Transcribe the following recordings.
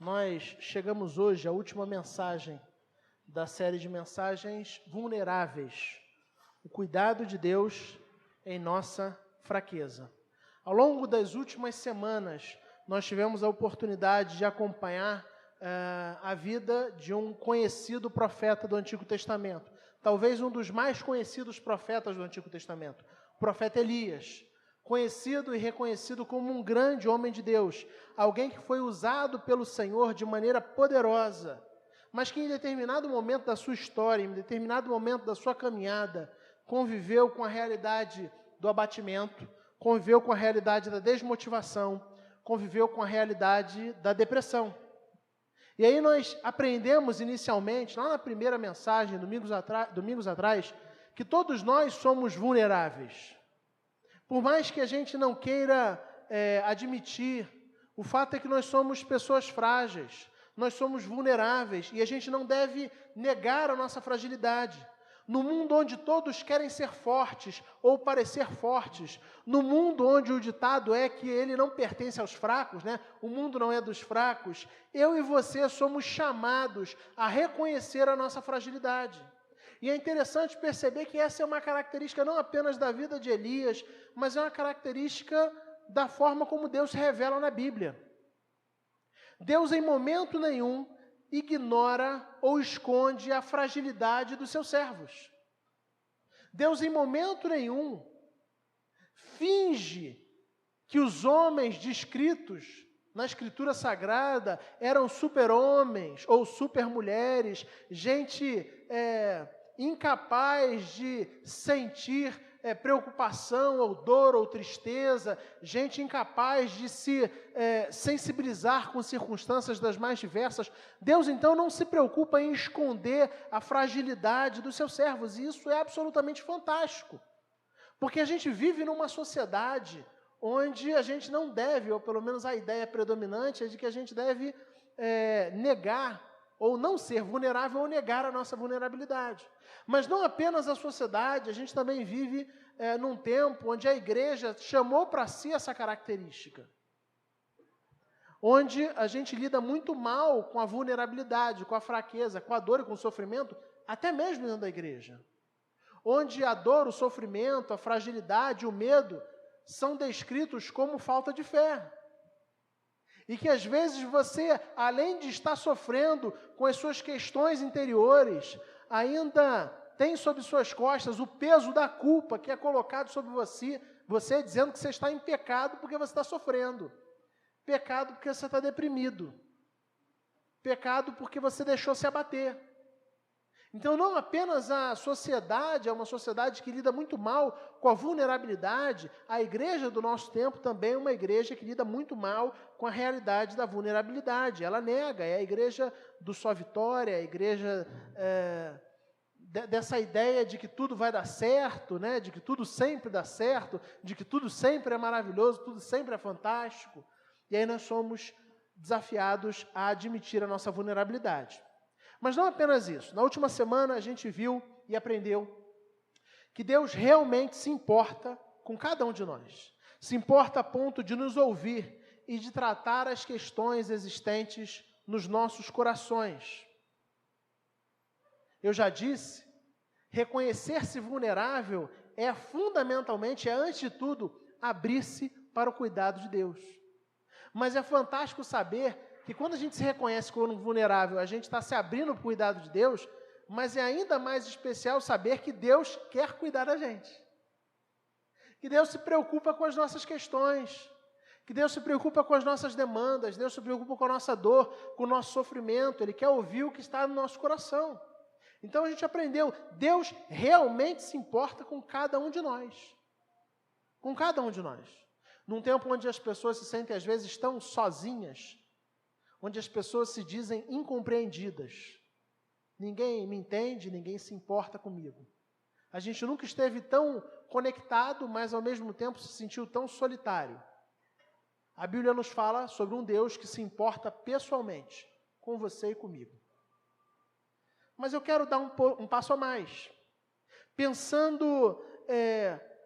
Nós chegamos hoje à última mensagem da série de mensagens vulneráveis. O cuidado de Deus em nossa fraqueza. Ao longo das últimas semanas, nós tivemos a oportunidade de acompanhar a vida de um conhecido profeta do Antigo Testamento. Talvez um dos mais conhecidos profetas do Antigo Testamento. O profeta Elias. Conhecido e reconhecido como um grande homem de Deus, alguém que foi usado pelo Senhor de maneira poderosa, mas que em determinado momento da sua história, em determinado momento da sua caminhada, conviveu com a realidade do abatimento, conviveu com a realidade da desmotivação, conviveu com a realidade da depressão. E aí nós aprendemos inicialmente, lá na primeira mensagem, domingos atrás, que todos nós somos vulneráveis. Por mais que a gente não queira admitir, o fato é que nós somos pessoas frágeis, nós somos vulneráveis e a gente não deve negar a nossa fragilidade. No mundo onde todos querem ser fortes ou parecer fortes, no mundo onde o ditado é que ele não pertence aos fracos, né? O mundo não é dos fracos, eu e você somos chamados a reconhecer a nossa fragilidade. E é interessante perceber que essa é uma característica não apenas da vida de Elias, mas é uma característica da forma como Deus se revela na Bíblia. Deus, em momento nenhum, ignora ou esconde a fragilidade dos seus servos. Deus, em momento nenhum, finge que os homens descritos na Escritura Sagrada eram super-homens ou super-mulheres, gente incapaz de sentir preocupação ou dor ou tristeza, gente incapaz de se sensibilizar com circunstâncias das mais diversas. Deus, então, não se preocupa em esconder a fragilidade dos seus servos, e isso é absolutamente fantástico, porque a gente vive numa sociedade onde a gente não deve, ou pelo menos a ideia predominante é de que a gente deve negar ou não ser vulnerável ou negar a nossa vulnerabilidade. Mas não apenas a sociedade, a gente também vive num tempo onde a igreja chamou para si essa característica. Onde a gente lida muito mal com a vulnerabilidade, com a fraqueza, com a dor e com o sofrimento, até mesmo dentro da igreja. Onde a dor, o sofrimento, a fragilidade, o medo são descritos como falta de fé. E que às vezes você, além de estar sofrendo com as suas questões interiores, ainda tem sobre suas costas o peso da culpa que é colocado sobre você dizendo que você está em pecado porque você está sofrendo. Pecado porque você está deprimido. Pecado porque você deixou se abater. Então, não apenas a sociedade é uma sociedade que lida muito mal com a vulnerabilidade, a igreja do nosso tempo também é uma igreja que lida muito mal com a realidade da vulnerabilidade. Ela nega, é a igreja do só vitória, a igreja dessa ideia de que tudo vai dar certo, né? De que tudo sempre dá certo, de que tudo sempre é maravilhoso, tudo sempre é fantástico. E aí nós somos desafiados a admitir a nossa vulnerabilidade. Mas não apenas isso. Na última semana a gente viu e aprendeu que Deus realmente se importa com cada um de nós. Se importa a ponto de nos ouvir e de tratar as questões existentes nos nossos corações. Eu já disse, reconhecer-se vulnerável é fundamentalmente, antes de tudo, abrir-se para o cuidado de Deus. Mas é fantástico saber que quando a gente se reconhece como vulnerável, a gente está se abrindo para o cuidado de Deus, mas é ainda mais especial saber que Deus quer cuidar da gente. Que Deus se preocupa com as nossas questões, que Deus se preocupa com as nossas demandas, Deus se preocupa com a nossa dor, com o nosso sofrimento, Ele quer ouvir o que está no nosso coração. Então a gente aprendeu, Deus realmente se importa com cada um de nós. Com cada um de nós. Num tempo onde as pessoas se sentem às vezes tão sozinhas, onde as pessoas se dizem incompreendidas. Ninguém me entende, ninguém se importa comigo. A gente nunca esteve tão conectado, mas ao mesmo tempo se sentiu tão solitário. A Bíblia nos fala sobre um Deus que se importa pessoalmente com você e comigo. Mas eu quero dar um passo a mais. Pensando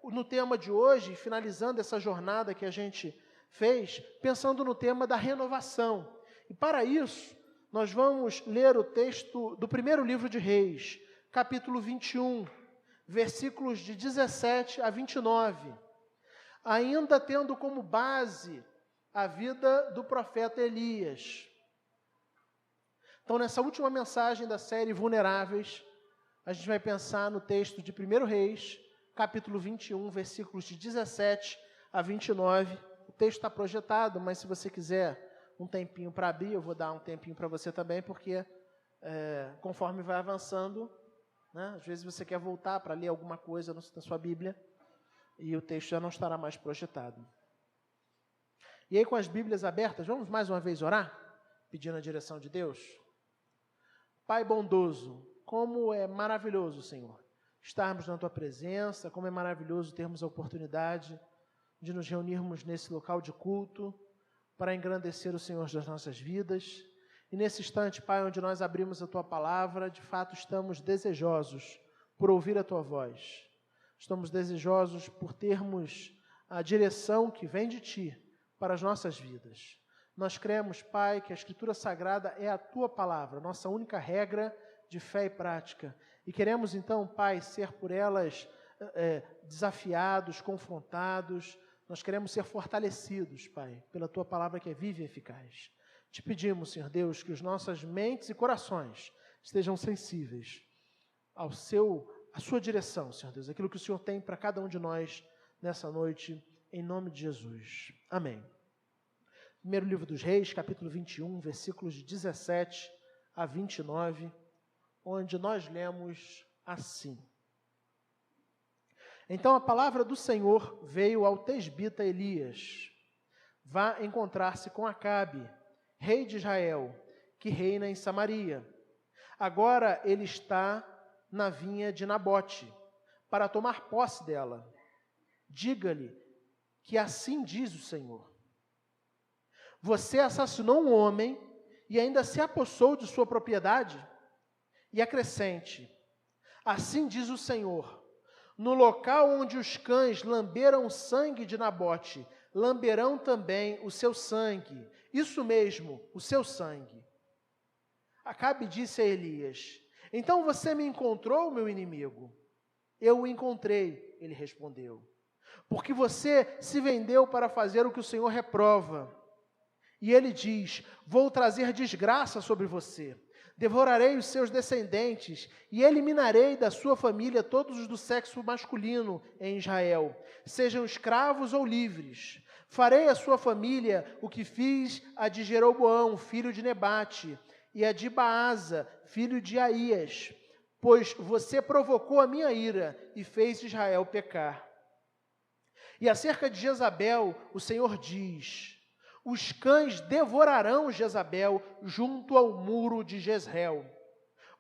no tema de hoje, finalizando essa jornada que a gente fez, pensando no tema da renovação. E para isso, nós vamos ler o texto do primeiro livro de Reis, capítulo 21, versículos de 17 a 29, ainda tendo como base a vida do profeta Elias. Então, nessa última mensagem da série Vulneráveis, a gente vai pensar no texto de 1 Reis, capítulo 21, versículos de 17 a 29. O texto está projetado, mas se você quiser um tempinho para abrir, eu vou dar um tempinho para você também, porque conforme vai avançando, né, às vezes você quer voltar para ler alguma coisa na sua Bíblia, e o texto já não estará mais projetado. E aí, com as Bíblias abertas, vamos mais uma vez orar, pedindo a direção de Deus? Pai bondoso, como é maravilhoso, Senhor, estarmos na Tua presença, como é maravilhoso termos a oportunidade de nos reunirmos nesse local de culto para engrandecer o Senhor das nossas vidas. E nesse instante, Pai, onde nós abrimos a Tua palavra, de fato estamos desejosos por ouvir a Tua voz. Estamos desejosos por termos a direção que vem de Ti para as nossas vidas. Nós cremos, Pai, que a Escritura Sagrada é a Tua palavra, nossa única regra de fé e prática. E queremos então, Pai, ser por elas desafiados, confrontados. Nós queremos ser fortalecidos, Pai, pela Tua palavra que é viva e eficaz. Te pedimos, Senhor Deus, que as nossas mentes e corações estejam sensíveis à Sua direção, Senhor Deus, aquilo que o Senhor tem para cada um de nós nessa noite, em nome de Jesus. Amém. Primeiro livro dos Reis, capítulo 21, versículos de 17 a 29, onde nós lemos assim. Então a palavra do Senhor veio ao tesbita Elias: vá encontrar-se com Acabe, rei de Israel, que reina em Samaria. Agora ele está na vinha de Nabote, para tomar posse dela. Diga-lhe que assim diz o Senhor: você assassinou um homem e ainda se apossou de sua propriedade? E acrescente: assim diz o Senhor: no local onde os cães lamberam o sangue de Nabote, lamberão também o seu sangue, isso mesmo, o seu sangue. Acabe disse a Elias: então você me encontrou, meu inimigo? Eu o encontrei, ele respondeu, porque você se vendeu para fazer o que o Senhor reprova. E ele diz: vou trazer desgraça sobre você. Devorarei os seus descendentes e eliminarei da sua família todos os do sexo masculino em Israel, sejam escravos ou livres. Farei à sua família o que fiz a de Jeroboão, filho de Nebate, e a de Baasa, filho de Aías, pois você provocou a minha ira e fez Israel pecar. E acerca de Jezabel, o Senhor diz: os cães devorarão Jezabel junto ao muro de Jezreel.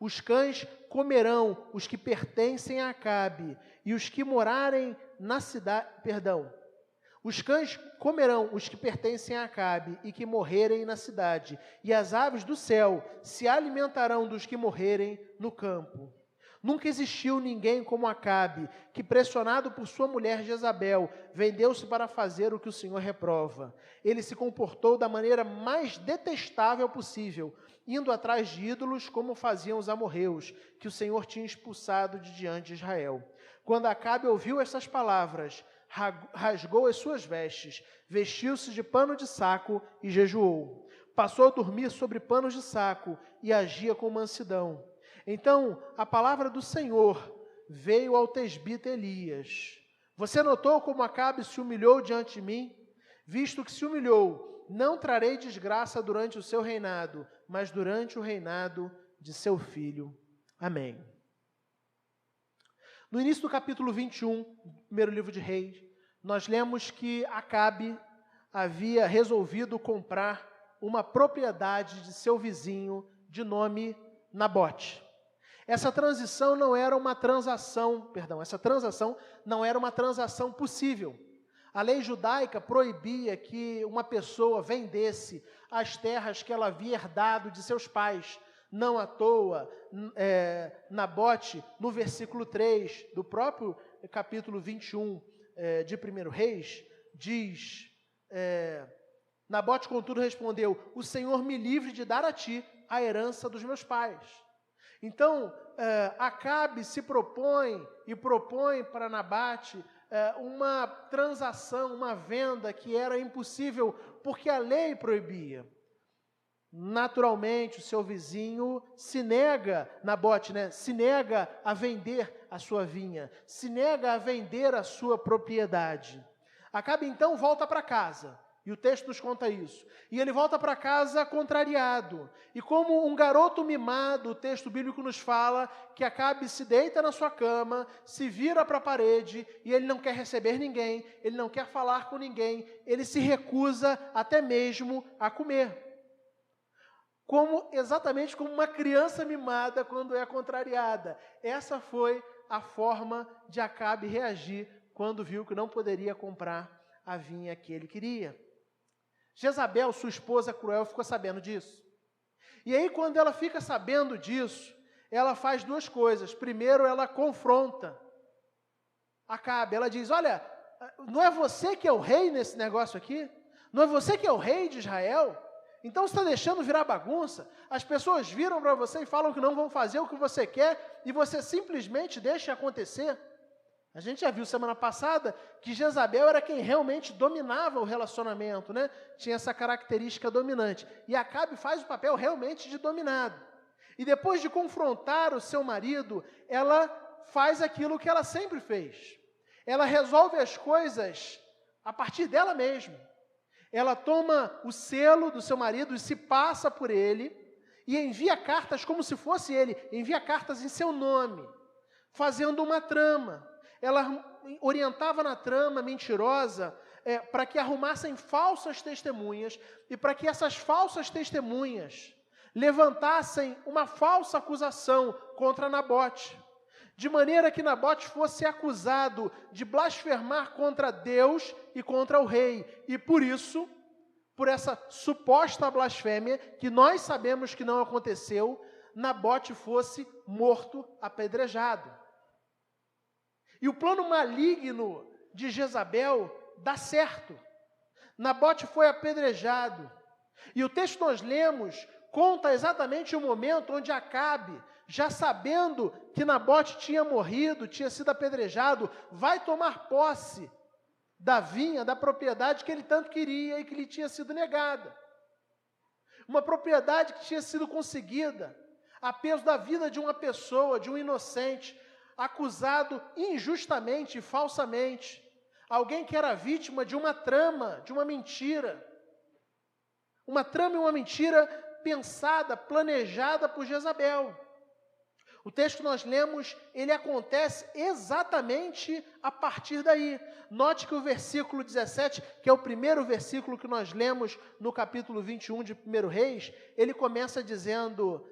Os cães comerão os que pertencem a Acabe e os que morarem na cidade, os cães comerão os que pertencem a Acabe e que morrerem na cidade, e as aves do céu se alimentarão dos que morrerem no campo. Nunca existiu ninguém como Acabe, que, pressionado por sua mulher Jezabel, vendeu-se para fazer o que o Senhor reprova. Ele se comportou da maneira mais detestável possível, indo atrás de ídolos como faziam os amorreus, que o Senhor tinha expulsado de diante de Israel. Quando Acabe ouviu essas palavras, rasgou as suas vestes, vestiu-se de pano de saco e jejuou. Passou a dormir sobre panos de saco e agia com mansidão. Então, a palavra do Senhor veio ao tesbita Elias: você notou como Acabe se humilhou diante de mim? Visto que se humilhou, não trarei desgraça durante o seu reinado, mas durante o reinado de seu filho. Amém. No início do capítulo 21, primeiro livro de Reis, nós lemos que Acabe havia resolvido comprar uma propriedade de seu vizinho de nome Nabote. Essa transação não era uma transação possível. A lei judaica proibia que uma pessoa vendesse as terras que ela havia herdado de seus pais. Não à toa, Nabote, no versículo 3 do próprio capítulo 21 de 1 Reis, diz Nabote, contudo, respondeu: o Senhor me livre de dar a ti a herança dos meus pais. Então, Acabe se propõe e propõe para Nabate uma transação, uma venda que era impossível porque a lei proibia. Naturalmente, o seu vizinho se nega, Nabote, se nega a vender a sua vinha, se nega a vender a sua propriedade. Acabe então volta para casa, e o texto nos conta isso. E ele volta para casa contrariado. E como um garoto mimado, o texto bíblico nos fala que Acabe se deita na sua cama, se vira para a parede, e ele não quer receber ninguém, ele não quer falar com ninguém, ele se recusa até mesmo a comer. Exatamente como uma criança mimada quando é contrariada. Essa foi a forma de Acabe reagir quando viu que não poderia comprar a vinha que ele queria. Jezabel, sua esposa cruel, ficou sabendo disso. E aí, quando ela fica sabendo disso, ela faz duas coisas. Primeiro, ela confronta Acabe. Ela diz: olha, não é você que é o rei nesse negócio aqui? Não é você que é o rei de Israel? Então você está deixando virar bagunça? As pessoas viram para você e falam que não vão fazer o que você quer e você simplesmente deixa acontecer? A gente já viu semana passada que Jezabel era quem realmente dominava o relacionamento, né? Tinha essa característica dominante. E Acabe faz o papel realmente de dominado. E depois de confrontar o seu marido, ela faz aquilo que ela sempre fez. Ela resolve as coisas a partir dela mesma. Ela toma o selo do seu marido e se passa por ele e envia cartas como se fosse ele, envia cartas em seu nome, fazendo uma trama. Ela orientava na trama mentirosa para que arrumassem falsas testemunhas e para que essas falsas testemunhas levantassem uma falsa acusação contra Nabote, de maneira que Nabote fosse acusado de blasfemar contra Deus e contra o rei. E por isso, por essa suposta blasfêmia, que nós sabemos que não aconteceu, Nabote fosse morto apedrejado. E o plano maligno de Jezabel dá certo. Nabote foi apedrejado. E o texto que nós lemos conta exatamente o momento onde Acabe, já sabendo que Nabote tinha morrido, tinha sido apedrejado, vai tomar posse da vinha, da propriedade que ele tanto queria e que lhe tinha sido negada. Uma propriedade que tinha sido conseguida a peso da vida de uma pessoa, de um inocente, acusado injustamente e falsamente. Alguém que era vítima de uma trama, de uma mentira. Uma trama e uma mentira pensada, planejada por Jezabel. O texto que nós lemos, ele acontece exatamente a partir daí. Note que o versículo 17, que é o primeiro versículo que nós lemos no capítulo 21 de 1 Reis, ele começa dizendo: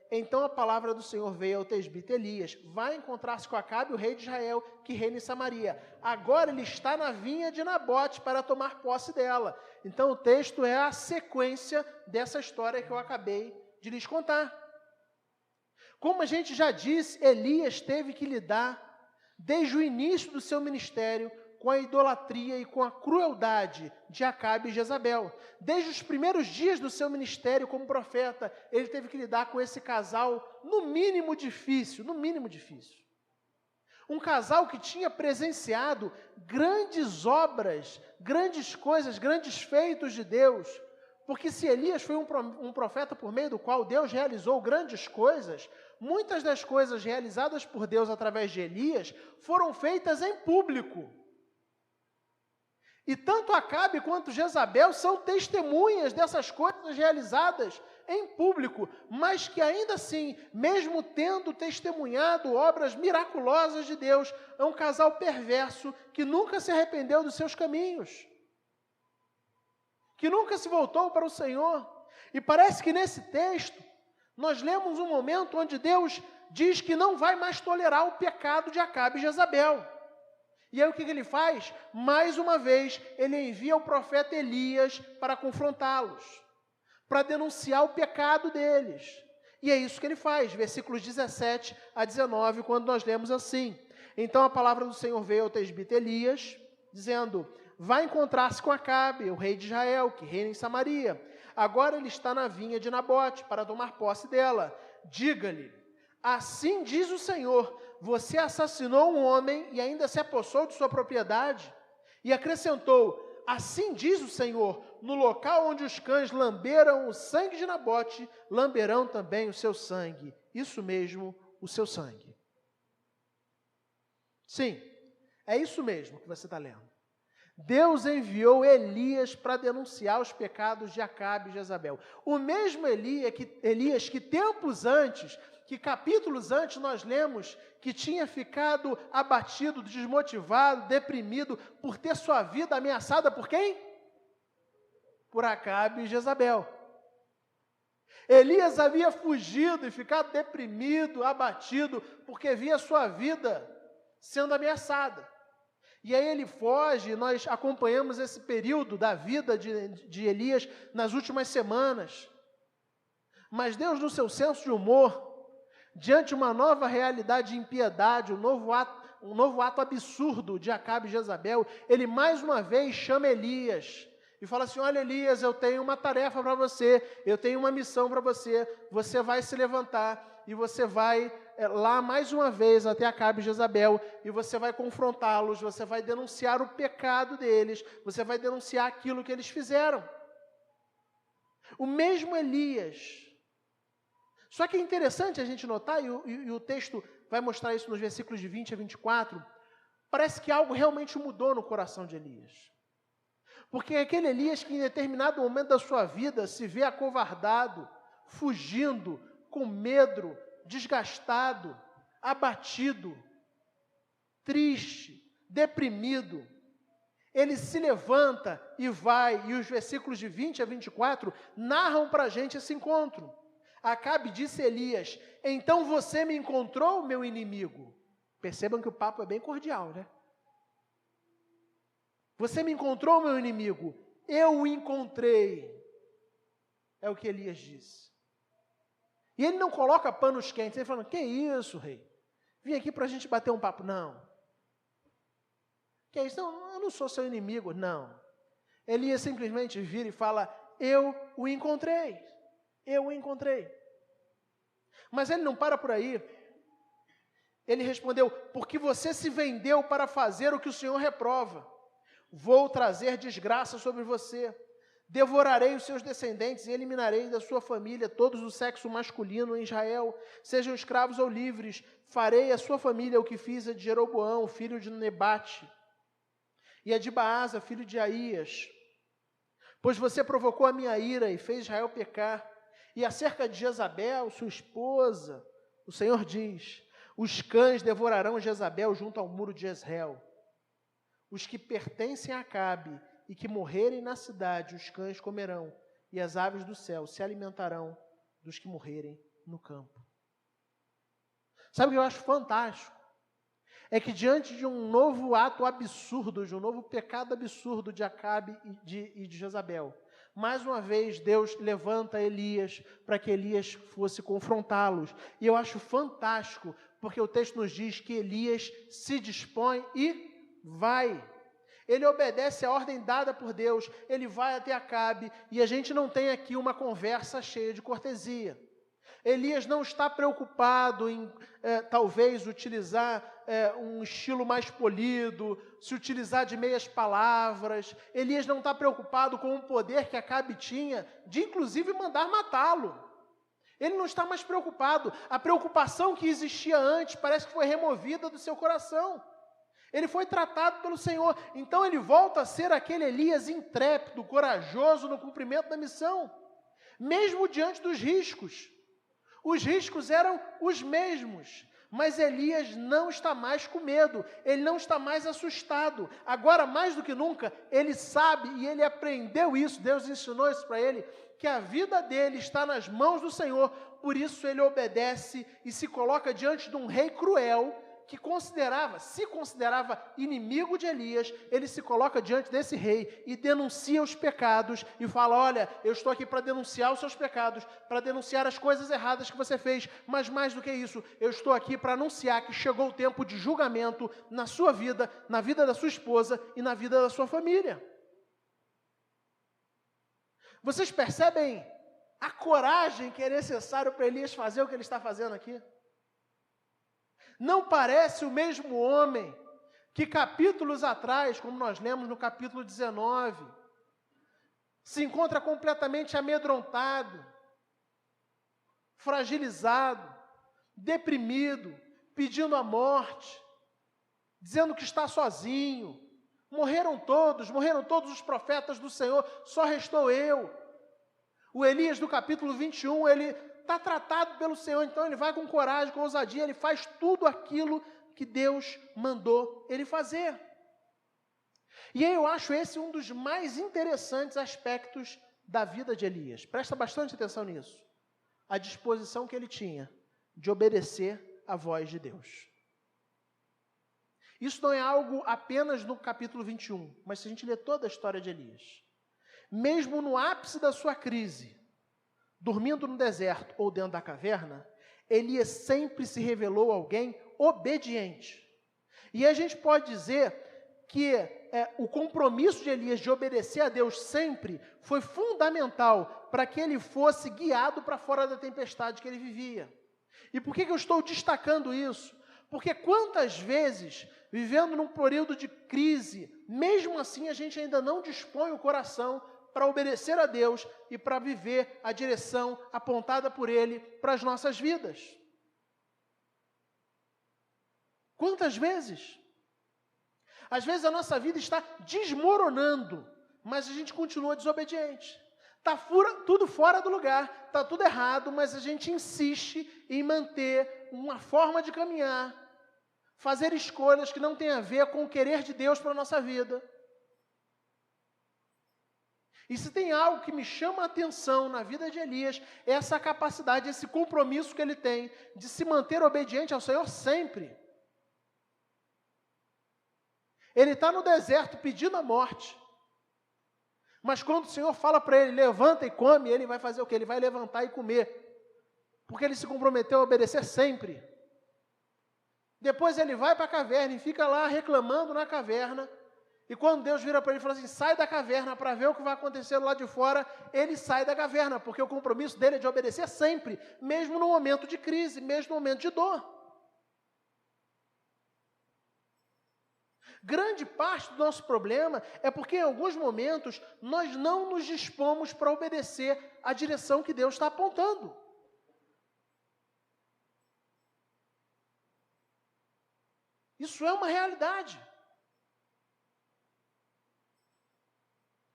então a palavra do Senhor veio ao tesbita Elias, vai encontrar-se com Acabe, o rei de Israel, que reina em Samaria. Agora ele está na vinha de Nabote para tomar posse dela. Então o texto é a sequência dessa história que eu acabei de lhes contar. Como a gente já disse, Elias teve que lidar, desde o início do seu ministério, com a idolatria e com a crueldade de Acabe e Jezabel. Desde os primeiros dias do seu ministério como profeta, ele teve que lidar com esse casal, no mínimo difícil. Um casal que tinha presenciado grandes obras, grandes coisas, grandes feitos de Deus. Porque se Elias foi um profeta por meio do qual Deus realizou grandes coisas, muitas das coisas realizadas por Deus através de Elias foram feitas em público. E tanto Acabe quanto Jezabel são testemunhas dessas coisas realizadas em público, mas que ainda assim, mesmo tendo testemunhado obras miraculosas de Deus, é um casal perverso que nunca se arrependeu dos seus caminhos, que nunca se voltou para o Senhor. E parece que nesse texto, nós lemos um momento onde Deus diz que não vai mais tolerar o pecado de Acabe e Jezabel. E aí o que ele faz? Mais uma vez, ele envia o profeta Elias para confrontá-los, para denunciar o pecado deles. E é isso que ele faz, versículos 17 a 19, quando nós lemos assim: então a palavra do Senhor veio ao tesbita Elias, dizendo: vai encontrar-se com Acabe, o rei de Israel, que reina em Samaria. Agora ele está na vinha de Nabote, para tomar posse dela. Diga-lhe, assim diz o Senhor, você assassinou um homem e ainda se apossou de sua propriedade. E acrescentou, assim diz o Senhor, no local onde os cães lamberam o sangue de Nabote, lamberão também o seu sangue. Isso mesmo, o seu sangue. Sim, é isso mesmo que você está lendo. Deus enviou Elias para denunciar os pecados de Acabe e Jezabel. O mesmo Elias que tempos antes, que capítulos antes nós lemos, que tinha ficado abatido, desmotivado, deprimido, por ter sua vida ameaçada por quem? Por Acabe e Jezabel. Elias havia fugido e ficado deprimido, abatido, porque via sua vida sendo ameaçada. E aí ele foge, nós acompanhamos esse período da vida de Elias nas últimas semanas. Mas Deus, no seu senso de humor, diante de uma nova realidade de impiedade, um novo ato absurdo de Acabe e Jezabel, ele mais uma vez chama Elias e fala assim, olha Elias, eu tenho uma tarefa para você, eu tenho uma missão para você, você vai se levantar e você vai lá mais uma vez até Acabe e Jezabel, e você vai confrontá-los, você vai denunciar o pecado deles, você vai denunciar aquilo que eles fizeram. O mesmo Elias. Só que é interessante a gente notar, e o texto vai mostrar isso nos versículos de 20 a 24, parece que algo realmente mudou no coração de Elias. Porque é aquele Elias que em determinado momento da sua vida se vê acovardado, fugindo, com medo, desgastado, abatido, triste, deprimido. Ele se levanta e vai, e os versículos de 20 a 24 narram para a gente esse encontro. Acabe disse a Elias, então você me encontrou, meu inimigo. Percebam que o papo é bem cordial, né? Você me encontrou, meu inimigo. Eu o encontrei. É o que Elias disse. E ele não coloca panos quentes, ele fala, que isso, rei? Vim aqui para a gente bater um papo. Não. Que é isso? Não, eu não sou seu inimigo. Não. Elias simplesmente vira e fala, eu o encontrei. Eu o encontrei. Mas ele não para por aí. Ele respondeu, porque você se vendeu para fazer o que o Senhor reprova. Vou trazer desgraça sobre você. Devorarei os seus descendentes e eliminarei da sua família todos do sexo masculino em Israel, sejam escravos ou livres. Farei a sua família o que fiz a de Jeroboão, filho de Nebate, e a de Baasa, filho de Aías. Pois você provocou a minha ira e fez Israel pecar. E acerca de Jezabel, sua esposa, o Senhor diz, os cães devorarão Jezabel junto ao muro de Jezreel. Os que pertencem a Acabe e que morrerem na cidade, os cães comerão, e as aves do céu se alimentarão dos que morrerem no campo. Sabe o que eu acho fantástico? É que diante de um novo ato absurdo, de um novo pecado absurdo de Acabe e de Jezabel, mais uma vez Deus levanta Elias para que Elias fosse confrontá-los. E eu acho fantástico, porque o texto nos diz que Elias se dispõe e vai. Ele obedece a ordem dada por Deus, ele vai até Acabe, e a gente não tem aqui uma conversa cheia de cortesia. Elias não está preocupado em, talvez, utilizar um estilo mais polido, se utilizar de meias palavras. Elias não está preocupado com o poder que Acabe tinha, de inclusive mandar matá-lo. Ele não está mais preocupado. A preocupação que existia antes parece que foi removida do seu coração. Ele foi tratado pelo Senhor. Então ele volta a ser aquele Elias intrépido, corajoso no cumprimento da missão, mesmo diante dos riscos. Os riscos eram os mesmos, mas Elias não está mais com medo, ele não está mais assustado. Agora, mais do que nunca, ele sabe e ele aprendeu isso, Deus ensinou isso para ele, que a vida dele está nas mãos do Senhor, por isso ele obedece e se coloca diante de um rei cruel, que se considerava inimigo de Elias, ele se coloca diante desse rei e denuncia os pecados e fala, olha, eu estou aqui para denunciar os seus pecados, para denunciar as coisas erradas que você fez, mas mais do que isso, eu estou aqui para anunciar que chegou o tempo de julgamento na sua vida, na vida da sua esposa e na vida da sua família. Vocês percebem a coragem que é necessário para Elias fazer o que ele está fazendo aqui? Não parece o mesmo homem que capítulos atrás, como nós lemos no capítulo 19, se encontra completamente amedrontado, fragilizado, deprimido, pedindo a morte, dizendo que está sozinho. Morreram todos os profetas do Senhor, só restou eu. O Elias do capítulo 21, ele está tratado pelo Senhor, então ele vai com coragem, com ousadia, ele faz tudo aquilo que Deus mandou ele fazer. E aí eu acho esse um dos mais interessantes aspectos da vida de Elias. Presta bastante atenção nisso. A disposição que ele tinha de obedecer à voz de Deus. Isso não é algo apenas no capítulo 21, mas se a gente ler toda a história de Elias, mesmo no ápice da sua crise, dormindo no deserto ou dentro da caverna, Elias sempre se revelou alguém obediente. E a gente pode dizer que o compromisso de Elias de obedecer a Deus sempre foi fundamental para que ele fosse guiado para fora da tempestade que ele vivia. E por que eu estou destacando isso? Porque quantas vezes, vivendo num período de crise, mesmo assim a gente ainda não dispõe o coração para obedecer a Deus e para viver a direção apontada por Ele para as nossas vidas. Quantas vezes? Às vezes a nossa vida está desmoronando, mas a gente continua desobediente. Está tudo fora do lugar, está tudo errado, mas a gente insiste em manter uma forma de caminhar, fazer escolhas que não têm a ver com o querer de Deus para a nossa vida. E se tem algo que me chama a atenção na vida de Elias, é essa capacidade, esse compromisso que ele tem de se manter obediente ao Senhor sempre. Ele está no deserto pedindo a morte. Mas quando o Senhor fala para ele, levanta e come, ele vai fazer o quê? Ele vai levantar e comer. Porque ele se comprometeu a obedecer sempre. Depois ele vai para a caverna e fica lá reclamando na caverna. E quando Deus vira para ele e fala assim, sai da caverna para ver o que vai acontecer lá de fora, ele sai da caverna, porque o compromisso dele é de obedecer sempre, mesmo no momento de crise, mesmo no momento de dor. Grande parte do nosso problema é porque em alguns momentos nós não nos dispomos para obedecer à direção que Deus está apontando. Isso é uma realidade.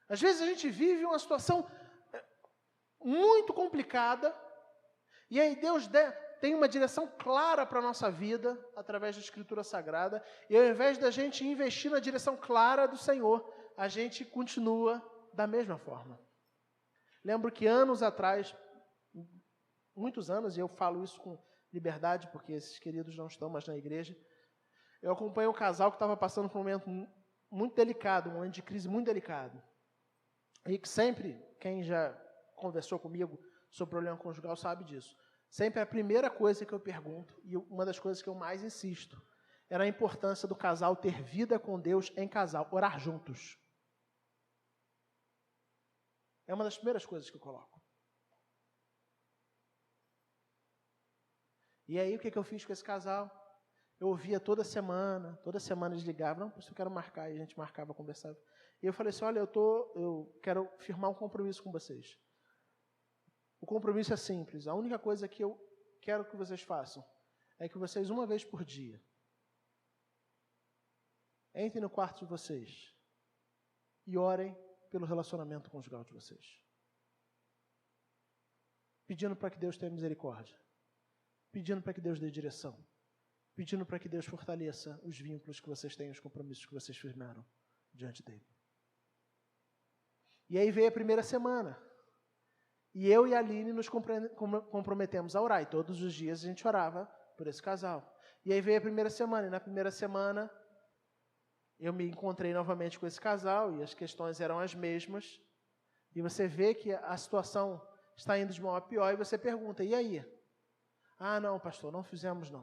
Às vezes a gente vive uma situação muito complicada, e aí Deus tem uma direção clara para a nossa vida, através da Escritura Sagrada, e ao invés da gente investir na direção clara do Senhor, a gente continua da mesma forma. Lembro que anos atrás, muitos anos, e eu falo isso com liberdade, porque esses queridos não estão mais na igreja, eu acompanhei um casal que estava passando por um momento muito delicado, um momento de crise muito delicado. E que sempre, quem já conversou comigo sobre problema conjugal sabe disso. Sempre a primeira coisa que eu pergunto, e uma das coisas que eu mais insisto, era a importância do casal ter vida com Deus em casal, orar juntos. É uma das primeiras coisas que eu coloco. E aí o que eu fiz com esse casal? Eu ouvia toda semana eles ligavam, não, eu quero marcar, e a gente marcava, conversava. E eu falei assim, olha, eu quero firmar um compromisso com vocês. O compromisso é simples, a única coisa que eu quero que vocês façam é que vocês, uma vez por dia, entrem no quarto de vocês e orem pelo relacionamento conjugal de vocês. Pedindo para que Deus tenha misericórdia, pedindo para que Deus dê direção, pedindo para que Deus fortaleça os vínculos que vocês têm, os compromissos que vocês firmaram diante dele. E aí veio a primeira semana. E eu e a Aline nos comprometemos a orar. E todos os dias a gente orava por esse casal. E aí veio a primeira semana, e na primeira semana eu me encontrei novamente com esse casal, e as questões eram as mesmas, e você vê que a situação está indo de mal a pior, e você pergunta, e aí? Ah, não, pastor, não fizemos não.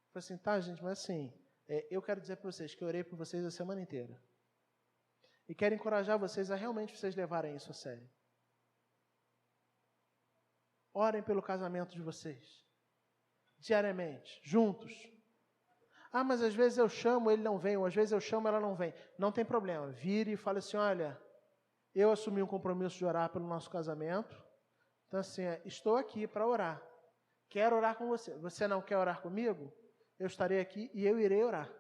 Eu falei assim, tá, gente, mas assim, eu quero dizer para vocês que eu orei por vocês a semana inteira. E quero encorajar vocês a realmente vocês levarem isso a sério. Orem pelo casamento de vocês. Diariamente, juntos. Ah, mas às vezes eu chamo, ele não vem, ou às vezes eu chamo, ela não vem. Não tem problema. Vire e fale assim, olha, eu assumi um compromisso de orar pelo nosso casamento. Então assim, estou aqui para orar. Quero orar com você. Você não quer orar comigo? Eu estarei aqui e eu irei orar.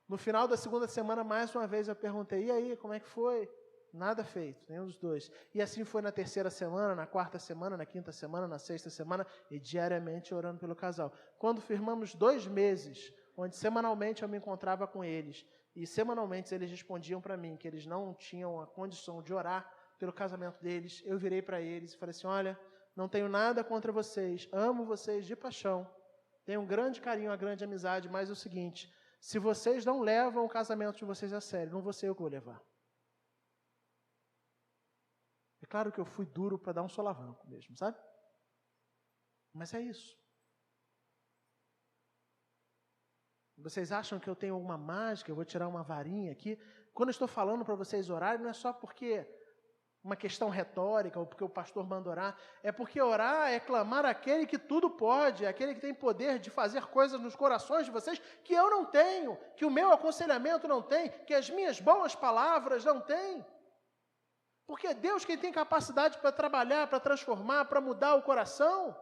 No final da segunda semana, mais uma vez eu perguntei, e aí, como é que foi? Nada feito, nenhum dos dois. E assim foi na terceira semana, na quarta semana, na quinta semana, na sexta semana, e diariamente orando pelo casal. Quando firmamos 2 meses, onde semanalmente eu me encontrava com eles, e semanalmente eles respondiam para mim que eles não tinham a condição de orar pelo casamento deles, eu virei para eles e falei assim, olha, não tenho nada contra vocês, amo vocês de paixão, tenho um grande carinho, uma grande amizade, mas é o seguinte, se vocês não levam o casamento de vocês a sério, não vou ser eu que vou levar. É claro que eu fui duro para dar um solavanco mesmo, sabe? Mas é isso. Vocês acham que eu tenho alguma mágica, eu vou tirar uma varinha aqui? Quando eu estou falando para vocês orarem, não é só porque uma questão retórica ou porque o pastor manda orar, é porque orar é clamar aquele que tudo pode, aquele que tem poder de fazer coisas nos corações de vocês que eu não tenho, que o meu aconselhamento não tem, que as minhas boas palavras não têm. Porque é Deus quem tem capacidade para trabalhar, para transformar, para mudar o coração.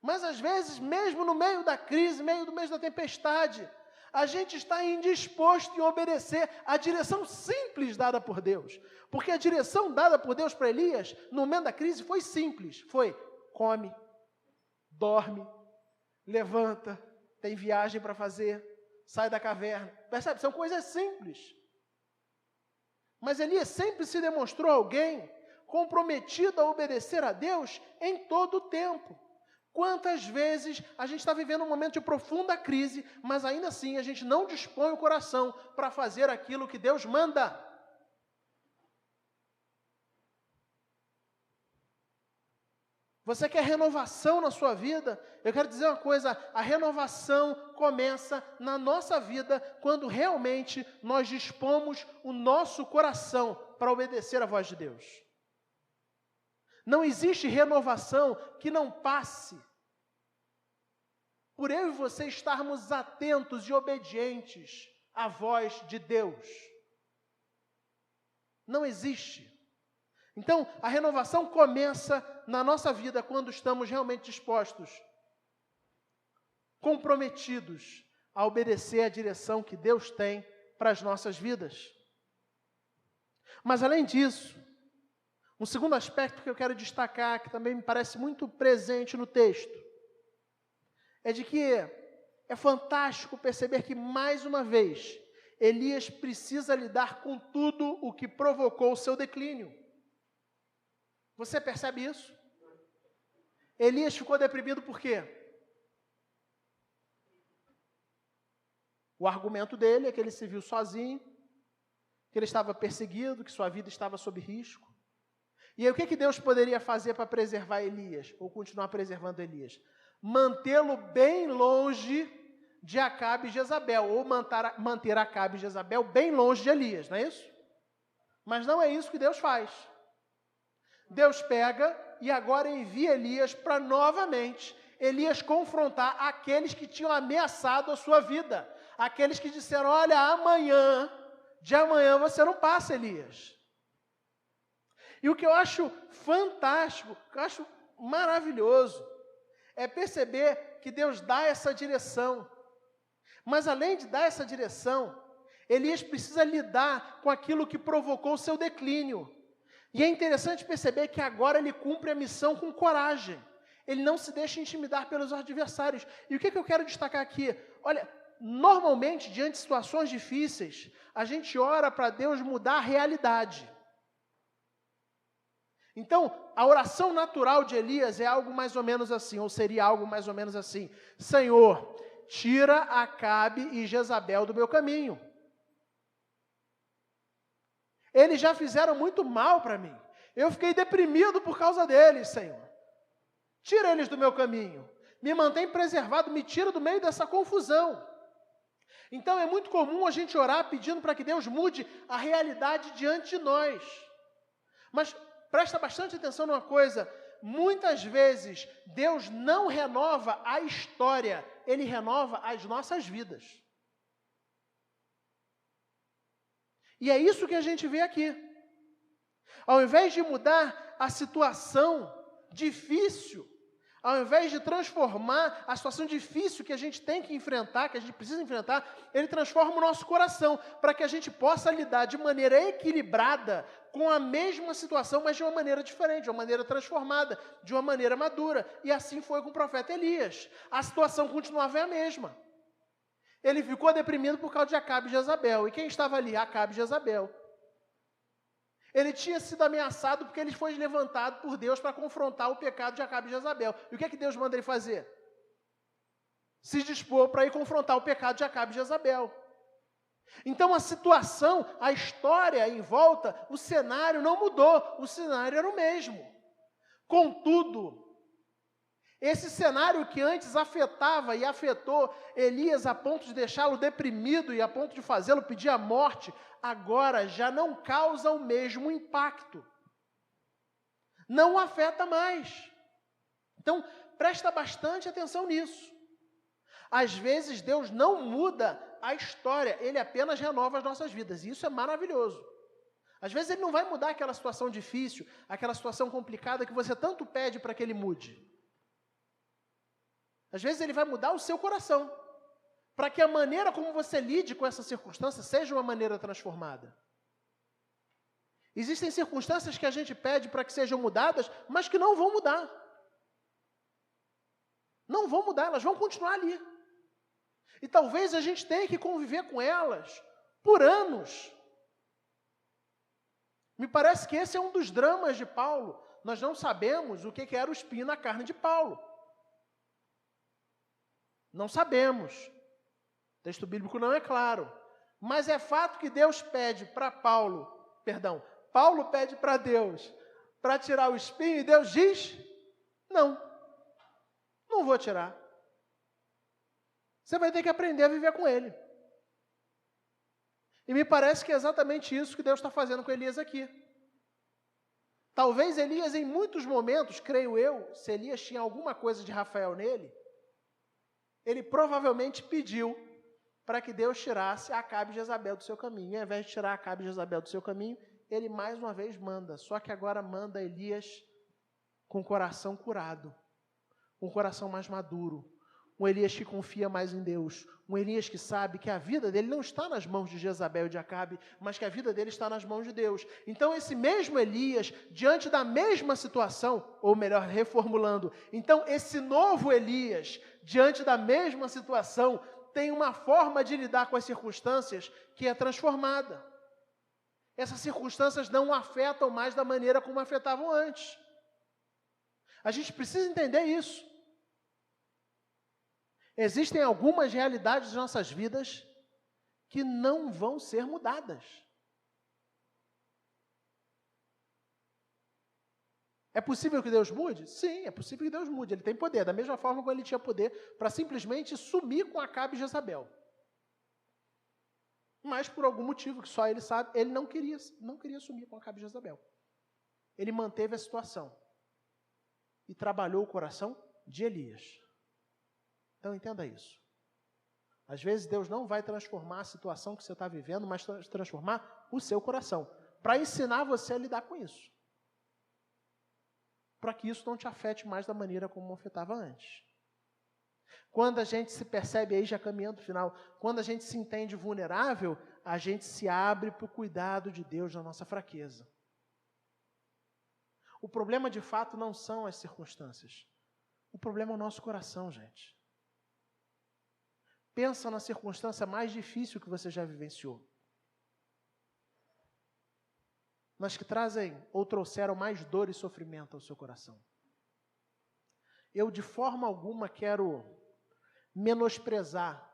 Mas às vezes, mesmo no meio da crise, no meio da tempestade, a gente está indisposto em obedecer a direção simples dada por Deus. Porque a direção dada por Deus para Elias, no momento da crise, foi simples. Foi, come, dorme, levanta, tem viagem para fazer, sai da caverna. Percebe? São coisas simples. Mas Elias sempre se demonstrou alguém comprometido a obedecer a Deus em todo o tempo. Quantas vezes a gente está vivendo um momento de profunda crise, mas ainda assim a gente não dispõe o coração para fazer aquilo que Deus manda. Você quer renovação na sua vida? Eu quero dizer uma coisa, a renovação começa na nossa vida quando realmente nós dispomos o nosso coração para obedecer à voz de Deus. Não existe renovação que não passe por eu e você estarmos atentos e obedientes à voz de Deus. Não existe. Então, a renovação começa na nossa vida quando estamos realmente dispostos, comprometidos a obedecer à direção que Deus tem para as nossas vidas. Mas, além disso, um segundo aspecto que eu quero destacar, que também me parece muito presente no texto, é de que é fantástico perceber que, mais uma vez, Elias precisa lidar com tudo o que provocou o seu declínio. Você percebe isso? Elias ficou deprimido por quê? O argumento dele é que ele se viu sozinho, que ele estava perseguido, que sua vida estava sob risco. E aí o que Deus poderia fazer para preservar Elias, ou continuar preservando Elias? Mantê-lo bem longe de Acabe e Jezabel, ou manter Acabe e Jezabel bem longe de Elias, não é isso? Mas não é isso que Deus faz. Deus pega e agora envia Elias para novamente Elias confrontar aqueles que tinham ameaçado a sua vida. Aqueles que disseram, olha, de amanhã você não passa, Elias. E o que eu acho fantástico, o que eu acho maravilhoso, é perceber que Deus dá essa direção. Mas além de dar essa direção, Elias precisa lidar com aquilo que provocou o seu declínio. E é interessante perceber que agora ele cumpre a missão com coragem. Ele não se deixa intimidar pelos adversários. E o que eu quero destacar aqui? Olha, normalmente, diante de situações difíceis, a gente ora para Deus mudar a realidade. Então, a oração natural de Elias é algo mais ou menos assim, ou seria algo mais ou menos assim: Senhor, tira Acabe e Jezabel do meu caminho. Eles já fizeram muito mal para mim. Eu fiquei deprimido por causa deles, Senhor. Tira eles do meu caminho. Me mantém preservado, me tira do meio dessa confusão. Então é muito comum a gente orar pedindo para que Deus mude a realidade diante de nós. Mas presta bastante atenção numa coisa: muitas vezes Deus não renova a história, Ele renova as nossas vidas. E é isso que a gente vê aqui. Ao invés de mudar a situação difícil, ao invés de transformar a situação difícil que a gente tem que enfrentar, que a gente precisa enfrentar, Ele transforma o nosso coração, para que a gente possa lidar de maneira equilibrada com a mesma situação, mas de uma maneira diferente, de uma maneira transformada, de uma maneira madura. E assim foi com o profeta Elias. A situação continuava a mesma. Ele ficou deprimido por causa de Acabe e Jezabel. E quem estava ali? Acabe e Jezabel. Ele tinha sido ameaçado porque ele foi levantado por Deus para confrontar o pecado de Acabe e Jezabel. E o que é que Deus manda ele fazer? Se dispor para ir confrontar o pecado de Acabe e Jezabel. Então a situação, a história em volta, o cenário não mudou, o cenário era o mesmo. Contudo, esse cenário que antes afetava e afetou Elias a ponto de deixá-lo deprimido e a ponto de fazê-lo pedir a morte, agora já não causa o mesmo impacto. Não o afeta mais. Então, presta bastante atenção nisso. Às vezes, Deus não muda a história, Ele apenas renova as nossas vidas. E isso é maravilhoso. Às vezes, Ele não vai mudar aquela situação difícil, aquela situação complicada que você tanto pede para que Ele mude. Às vezes Ele vai mudar o seu coração, para que a maneira como você lide com essa circunstância seja uma maneira transformada. Existem circunstâncias que a gente pede para que sejam mudadas, mas que não vão mudar. Não vão mudar, elas vão continuar ali. E talvez a gente tenha que conviver com elas por anos. Me parece que esse é um dos dramas de Paulo. Nós não sabemos o que era o espinho na carne de Paulo. Não sabemos. O texto bíblico não é claro. Mas é fato que Deus pede para Paulo pede para Deus para tirar o espinho e Deus diz: não vou tirar. Você vai ter que aprender a viver com ele. E me parece que é exatamente isso que Deus está fazendo com Elias aqui. Talvez Elias, em muitos momentos, creio eu, se Elias tinha alguma coisa de Rafael nele, ele provavelmente pediu para que Deus tirasse Acabe e Jezabel do seu caminho. E ao invés de tirar Acabe e Jezabel do seu caminho, ele mais uma vez manda. Só que agora manda Elias com o coração curado, com o coração mais maduro. Um Elias que confia mais em Deus. Um Elias que sabe que a vida dele não está nas mãos de Jezabel e de Acabe, mas que a vida dele está nas mãos de Deus. Então esse mesmo Elias, diante da mesma situação, ou melhor, reformulando, então esse novo Elias, diante da mesma situação, tem uma forma de lidar com as circunstâncias que é transformada. Essas circunstâncias não o afetam mais da maneira como afetavam antes. A gente precisa entender isso. Existem algumas realidades das nossas vidas que não vão ser mudadas. É possível que Deus mude? Sim, é possível que Deus mude. Ele tem poder, da mesma forma como ele tinha poder para simplesmente sumir com Acabe e Jezabel. Mas por algum motivo que só ele sabe, ele não queria sumir com Acabe e Jezabel. Ele manteve a situação e trabalhou o coração de Elias. Então entenda isso. Às vezes Deus não vai transformar a situação que você está vivendo, mas transformar o seu coração, para ensinar você a lidar com isso. Para que isso não te afete mais da maneira como afetava antes. Quando a gente se percebe aí, já caminhando para o final, quando a gente se entende vulnerável, a gente se abre para o cuidado de Deus na nossa fraqueza. O problema, de fato, não são as circunstâncias. O problema é o nosso coração, gente. Pensa na circunstância mais difícil que você já vivenciou. Nas que trazem ou trouxeram mais dor e sofrimento ao seu coração. Eu, de forma alguma, quero menosprezar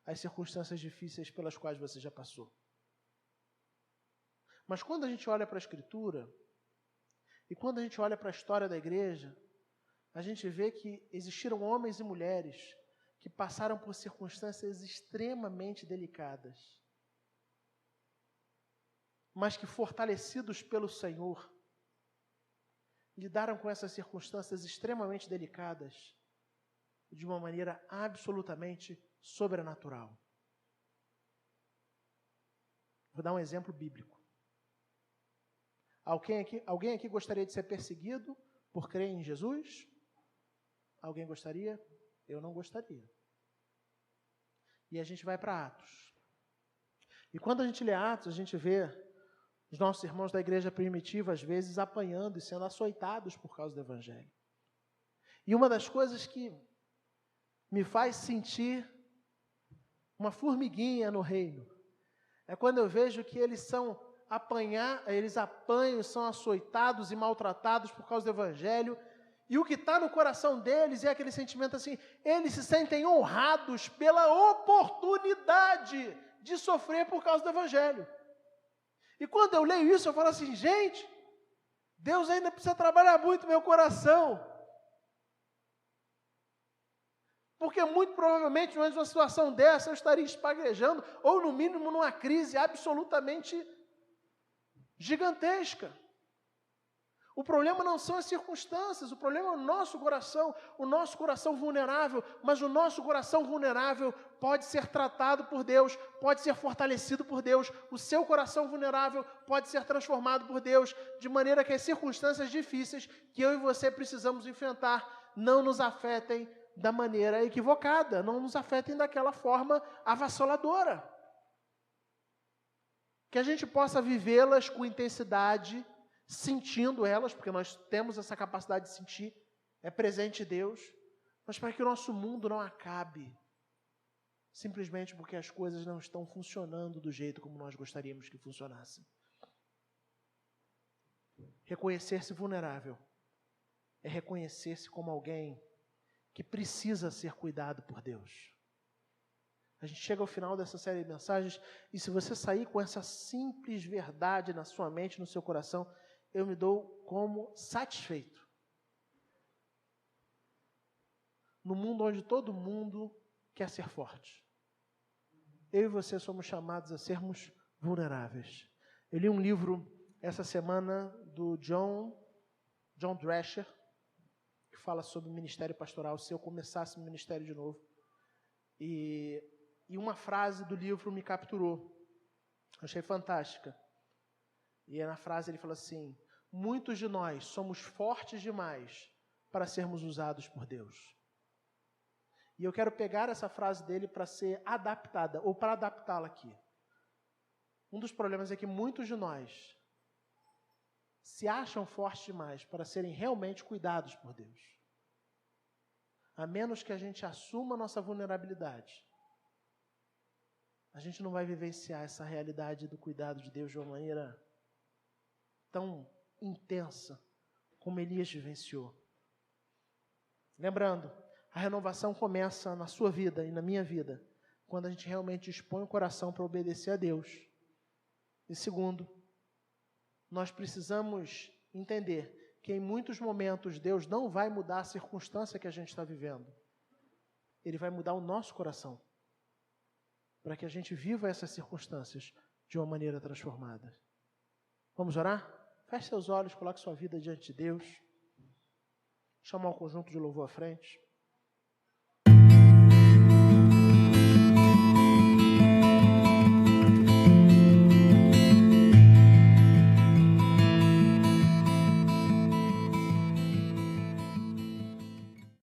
as circunstâncias difíceis pelas quais você já passou. Mas quando a gente olha para a Escritura, e quando a gente olha para a história da igreja, a gente vê que existiram homens e mulheres que passaram por circunstâncias extremamente delicadas, mas que, fortalecidos pelo Senhor, lidaram com essas circunstâncias extremamente delicadas de uma maneira absolutamente sobrenatural. Vou dar um exemplo bíblico. Alguém aqui gostaria de ser perseguido por crer em Jesus? Alguém gostaria? Eu não gostaria. E a gente vai para Atos. E quando a gente lê Atos, a gente vê os nossos irmãos da igreja primitiva, às vezes, apanhando e sendo açoitados por causa do Evangelho. E uma das coisas que me faz sentir uma formiguinha no reino é quando eu vejo que eles apanham, são açoitados e maltratados por causa do Evangelho, e o que está no coração deles é aquele sentimento assim, eles se sentem honrados pela oportunidade de sofrer por causa do Evangelho. E quando eu leio isso, eu falo assim, gente, Deus ainda precisa trabalhar muito no meu coração. Porque muito provavelmente, numa situação dessa, eu estaria espaguejando, ou no mínimo numa crise absolutamente gigantesca. O problema não são as circunstâncias, o problema é o nosso coração vulnerável, mas o nosso coração vulnerável pode ser tratado por Deus, pode ser fortalecido por Deus, o seu coração vulnerável pode ser transformado por Deus, de maneira que as circunstâncias difíceis que eu e você precisamos enfrentar não nos afetem da maneira equivocada, não nos afetem daquela forma avassaladora. Que a gente possa vivê-las com intensidade, sentindo elas, porque nós temos essa capacidade de sentir, é presente de Deus, mas para que o nosso mundo não acabe, simplesmente porque as coisas não estão funcionando do jeito como nós gostaríamos que funcionassem. Reconhecer-se vulnerável é reconhecer-se como alguém que precisa ser cuidado por Deus. A gente chega ao final dessa série de mensagens, e se você sair com essa simples verdade na sua mente, no seu coração, eu me dou como satisfeito. No mundo onde todo mundo quer ser forte, eu e você somos chamados a sermos vulneráveis. Eu li um livro essa semana do John Drescher, que fala sobre o ministério pastoral, se eu começasse o ministério de novo. E uma frase do livro me capturou. Eu achei fantástica. E na frase ele fala assim, muitos de nós somos fortes demais para sermos usados por Deus. E eu quero pegar essa frase dele para ser adaptada, ou para adaptá-la aqui. Um dos problemas é que muitos de nós se acham fortes demais para serem realmente cuidados por Deus. A menos que a gente assuma a nossa vulnerabilidade, a gente não vai vivenciar essa realidade do cuidado de Deus de uma maneira tão intensa como Elias vivenciou. Lembrando, a renovação começa na sua vida e na minha vida, quando a gente realmente dispõe o coração para obedecer a Deus. E segundo, nós precisamos entender que em muitos momentos Deus não vai mudar a circunstância que a gente está vivendo. Ele vai mudar o nosso coração, para que a gente viva essas circunstâncias de uma maneira transformada. Vamos orar? Feche seus olhos, coloque sua vida diante de Deus. Chamar o conjunto de louvor à frente.